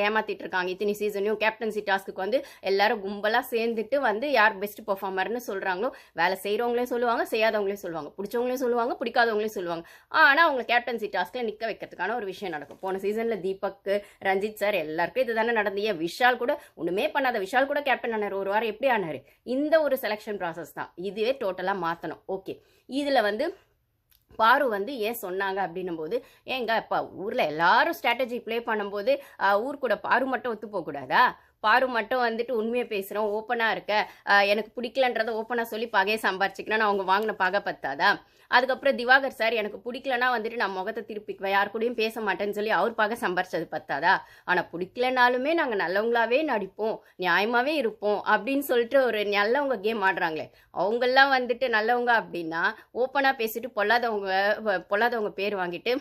ஏமாத்திட்டு இருக்காங்க. இத்தனை சீசனையும் கேப்டன்சி டாஸ்க்கு வந்து எல்லாரும் கும்பலா சேர்ந்துட்டு வந்து யார் பெஸ்ட் பெர்ஃபார்மர்னு சொல்றாங்களோ, வேலை செய்யறவங்களையும் சொல்லுவாங்க, செய்யாதவங்களையும் சொல்லுவாங்க, பிடிச்சவங்களையும் சொல்லுவாங்க, பிடிக்காதவங்களையும் சொல்லுவாங்க. ஆனா அவங்க கேப்டன்சி டாஸ்க்ல நிக்க வைக்கிறதுக்கான ஒரு விஷயம் நடக்கும். போன சீசன்ல தீபக், ரஞ்சித் சார் எல்லாருக்கும் இதுதானே நடந்தது. விஷால் கூட ஒண்ணுமே பண்ணாத விஷால் கூட கேப்டன் ஆனாரு. ஒரு வாரம் எப்படி ஆனாரு? இந்த ஒரு செலெக்ஷன் ப்ராசஸ் தான். இதுவே டோட்டலா மாத்தணும். ஓகே, இதுல வந்து பாரு வந்து ஏன் சொன்னாங்க அப்படின்னும் போது, ஏங்க இப்போ ஊரில் எல்லாரும் ஸ்ட்ராட்டஜி ப்ளே பண்ணும்போது ஊர் கூட பாரு மட்டும் ஒத்து போகக்கூடாதா? பாரு மட்டும் வந்துட்டு உண்மையை பேசுகிறோம், ஓப்பனாக இருக்க, எனக்கு பிடிக்கலன்றதை ஓப்பனாக சொல்லி பகையை சம்பாரிச்சிக்கணும்னு அவங்க வாங்கின பகை பத்தாதா? அதுக்கப்புறம் திவாகர் சார் எனக்கு பிடிக்கலன்னா வந்துட்டு நான் முகத்தை திருப்பிக்குவேன், யார் கூடயும் பேச மாட்டேன்னு சொல்லி அவர் பகை சம்பாரிச்சது பத்தாதா? ஆனால் பிடிக்கலனாலுமே நாங்கள் நல்லவங்களாவே நடிப்போம், நியாயமாகவே இருப்போம் அப்படின்னு சொல்லிட்டு ஒரு நல்லவங்க கேம் ஆடுறாங்களே, அவங்கெல்லாம் வந்துட்டு நல்லவங்க அப்படின்னா ஓப்பனாக பேசிட்டு பொல்லாதவங்க பேர் வாங்கிட்டு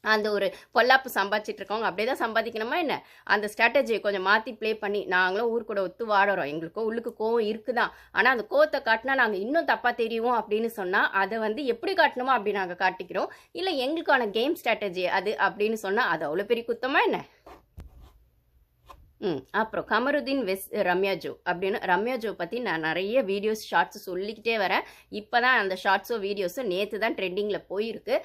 அந்த ஒரு பொல்லாப்பு சம்பாதிச்சிட்டு இருக்கவங்க அப்படியே தான் சம்பாதிக்கணுமா என்ன? அந்த ஸ்ட்ராட்டஜியை கொஞ்சம் மாற்றி ப்ளே பண்ணி நாங்களும் ஊர் கூட ஒத்து வாடுறோம், எங்களுக்கும் உள்ளுக்கு கோவம் இருக்குதான், ஆனால் அந்த கோவத்தை காட்டினா நாங்கள் இன்னும் தப்பாக தெரியும் அப்படின்னு சொன்னால் அதை வந்து எப்படி காட்டணுமோ அப்படி நாங்கள் காட்டிக்கிறோம், இல்லை எங்களுக்கான கேம் ஸ்ட்ராட்டஜி அது அப்படின்னு சொன்னால் அது அவ்வளோ பெரிய குத்தமா என்ன? அப்புறம் கமருதீன் ரம்யா ஜோ அப்படின்னு ரம்யா ஜோ பற்றி நான் நிறைய வீடியோஸ் ஷார்ட்ஸ் சொல்லிக்கிட்டே வரேன். இப்போ தான் அந்த ஷார்ட்ஸோ வீடியோஸோ நேற்று தான் ட்ரெண்டிங்கில் போயிருக்கு.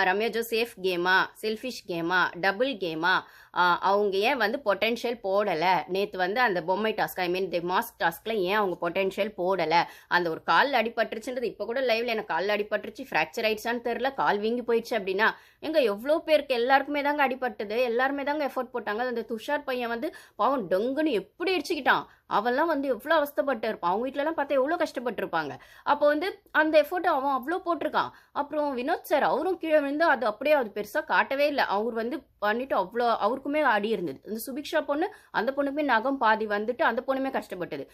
ரம்யா ஜோ சேஃப் கேமா, செல்ஃபிஷ் கேமா, டபுள் கேமா, அவங்க ஏன் வந்து பொட்டென்ஷியல் போடலை? நேற்று வந்து அந்த பொம்மை டாஸ்க், ஐ மீன் தி மாஸ்க் டாஸ்கில் ஏன் அவங்க பொட்டென்ஷியல் போடலை? அந்த ஒரு காலில் அடிபட்டுருச்சுன்றது இப்போ கூட லைவ்ல எனக்கு காலில் அடிபட்டுருச்சு, ஃப்ராக்சர் ஆயிடுச்சான்னு தெரில, கால் வீங்கி போயிடுச்சு அப்படின்னா எங்க எவ்வளோ பேருக்கு எல்லாருக்குமே தாங்க அடிபட்டது, எல்லாருமே தாங்க எஃபோர்ட் போட்டாங்க. அந்த துஷார் பையன் வந்து பாவம் டொங்குன்னு எப்படி அடிச்சுக்கிட்டான், அவெல்லாம் வந்து எவ்வளோ அவஸ்தப்பட்டு இருப்பான், அவங்க வீட்டிலலாம் பார்த்தா எவ்வளோ கஷ்டப்பட்டுருப்பாங்க. அப்போ வந்து அந்த எஃபோர்ட்டை அவன் அவ்வளோ போட்டிருக்கான். அப்புறம் வினோத் சார் அவரும் கீழே விழுந்து அது அப்படியே அது பெருசாக காட்டவே இல்லை, அவர் வந்து பண்ணிட்டு அவ்வளோ அவருக்குமே அடி இருந்தது. இந்த சுபிக்ஷா பொண்ணு, அந்த பொண்ணுக்குமே நகம் பாதி வந்துட்டு அந்த பொண்ணுமே கஷ்டப்பட்டது.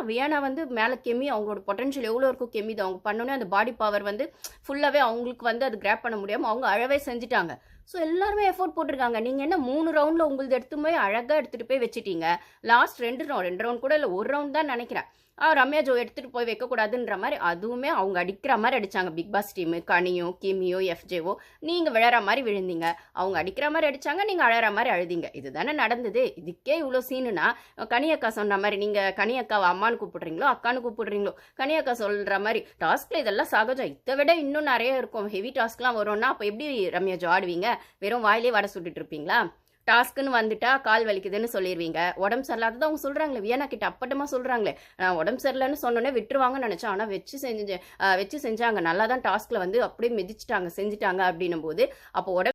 வியானா வந்து மேலே கெமி, அவங்களோட பொட்டன்ஷியல் எவ்வளோ இருக்கும் கெமி, அவங்க பண்ணோன்னே அந்த பாடி பவர் வந்து ஃபுல்லாகவே அவங்களுக்கு வந்து அது கிராப் பண்ண முடியாமல் அவங்க அழவே செஞ்சுட்டாங்க. ஸோ எல்லாருமே எஃபோர்ட் போட்டிருக்காங்க. நீங்கள் என்ன 3 ரவுண்டில் உங்களது எடுத்து போய் அழகாக எடுத்துகிட்டு போய் வச்சுட்டீங்க. லாஸ்ட் 2 ரவுண்ட் கூட இல்லை, 1 ரவுண்ட் தான் நினைக்கிறேன். ரம்யா ஜோ எடுத்துகிட்டு போய் வைக்கக்கூடாதுன்ற மாதிரி அதுவுமே அவங்க அடிக்கிற மாதிரி அடித்தாங்க. பிக் பாஸ் டீமு கனியோ, கிமியோ, எஃப்ஜேவோ நீங்கள் விழற மாதிரி விழுந்தீங்க, அவங்க அடிக்கிற மாதிரி அடித்தாங்க, நீங்கள் அழற மாதிரி அழுதிங்க. இதுதானே நடந்தது. இதுக்கே இவ்வளோ சீனுனா கனியக்கா சொன்ன மாதிரி நீங்கள் கனியக்காவை அம்மானு கூப்பிடுறீங்களோ அக்கானு கூப்பிடுறீங்களோ, கனியக்கா சொல்கிற மாதிரி டாஸ்கில் இதெல்லாம் சகஜம், இதை விட இன்னும் நிறைய இருக்கும், ஹெவி டாஸ்க்லாம் வரும்னா அப்போ எப்படி ரம்யா ஜோ ஆடுவீங்க? வெறும் வாயிலே வடை சுட்டுட்டு இருப்பீங்களா? டாஸ்க்குன்னு வந்துட்டா கால் வலிக்குதுன்னு சொல்லிடுவீங்க. உடம்பு சரியில்லாதது அவங்க சொல்கிறாங்களே, வியானா கிட்ட அப்பட்டமாக சொல்கிறாங்களே, உடம்பு சரியில்லைன்னு சொன்னோன்னே விட்டுருவாங்கன்னு நினச்சேன், ஆனால் வச்சு செஞ்சாங்க, நல்லா தான் டாஸ்கில் வந்து அப்படியே மிதிச்சிட்டாங்க, செஞ்சுட்டாங்க அப்படின்னும் போது அப்போ உடம்பு